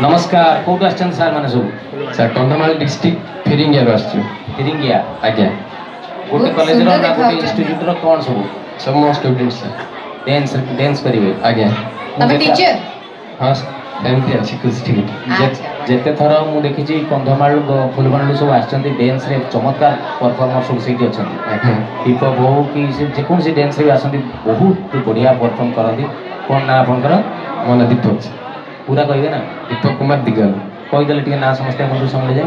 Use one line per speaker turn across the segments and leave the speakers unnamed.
नमस्कार कौटू आछन सर माने सब
सर कंधमाल डिस्ट्रिक्ट फिरिंगिया रो आछु
फिरिंगिया
आज्ञा
गोटे कॉलेज रो ना गोटे इंस्टीट्यूट रो कोन सब
मो स्टूडेंट्स
डांस करिवे
आज्ञा
तबे टीचर
हां एमती अछि कुछ ठीक
जेते थर मु देखि छी कंधमाल फुलबाणू सब आछंती डांस रे चमत्कार परफॉर्मर सब सेठी अछंती हिप हॉप हो कि जे कोन से डांस रे आछंती बहुत बढ़िया परफॉर्म करंती कोन ना आपनकर
मन दीपक
पूरा कहिबे ना
दीपक कुमार दिगल
कहि देले टिके ना समस्त मन समझ जाए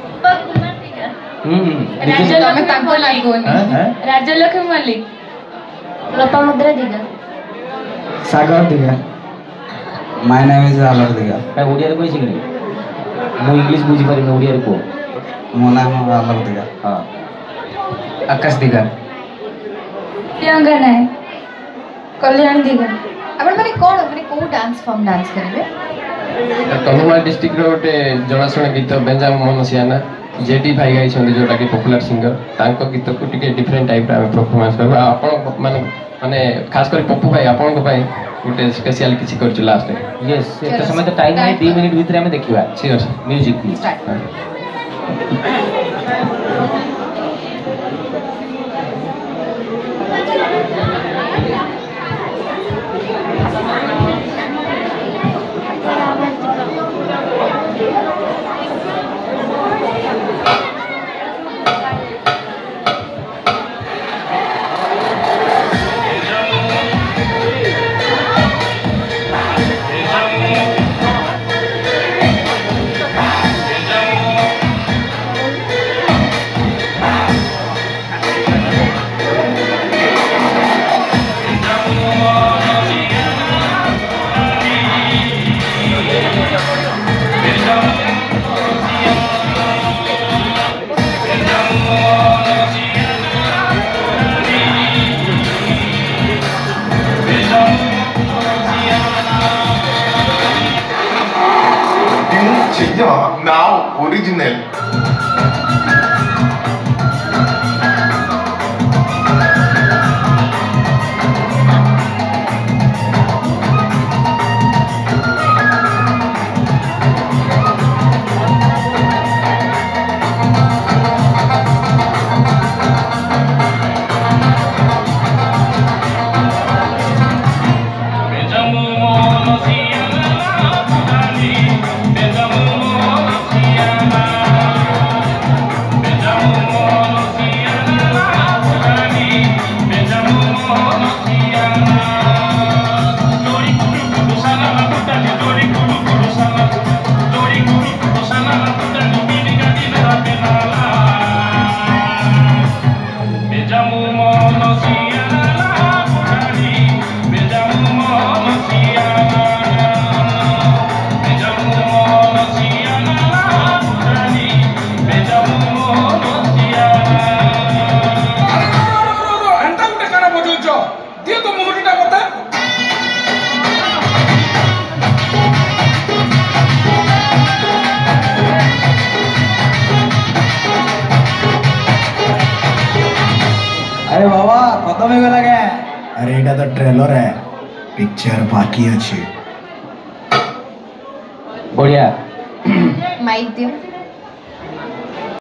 दीपक कुमार दिगल
तमे ताको लागोनी
राजलक्ष्मी मल्लिक लोपामुद्रा दिगल
सागर दिगल माय नेम इज आलोक दिगल
काय ओडिया रे कहि छिकरी मु इंग्लिश बुझी पारि न ओडिया रे को
मो नाम आलोक दिगल
हां
आकाश दिगल
प्रियंका नायक कल्याण दिगल
आपण माने कोन माने को डांस फॉर्म डांस करबे
कंधमाल डिस्ट्रिक्ट रो गोटे जनाशुना गीत बेंजाम मनसियाना जेडी भाई गाई छथि जोटा कि पॉपुलर सिंगर तांको गीत को टिके डिफरेंट टाइप रा परफॉर्मेंस करबा आपण माने खास कर पप्पू भाई आपण को भाई गोटे स्पेशल किछि कर छु लास्ट
यस एत समय तो टाइम है 2 मिनिट भीतर हमें देखिबा
sure
music please
Now original.
अरे बाबा खत्म हो गला के अरे एटा तो ट्रेलर है पिक्चर बाकी अछि
बढ़िया
माइक दियो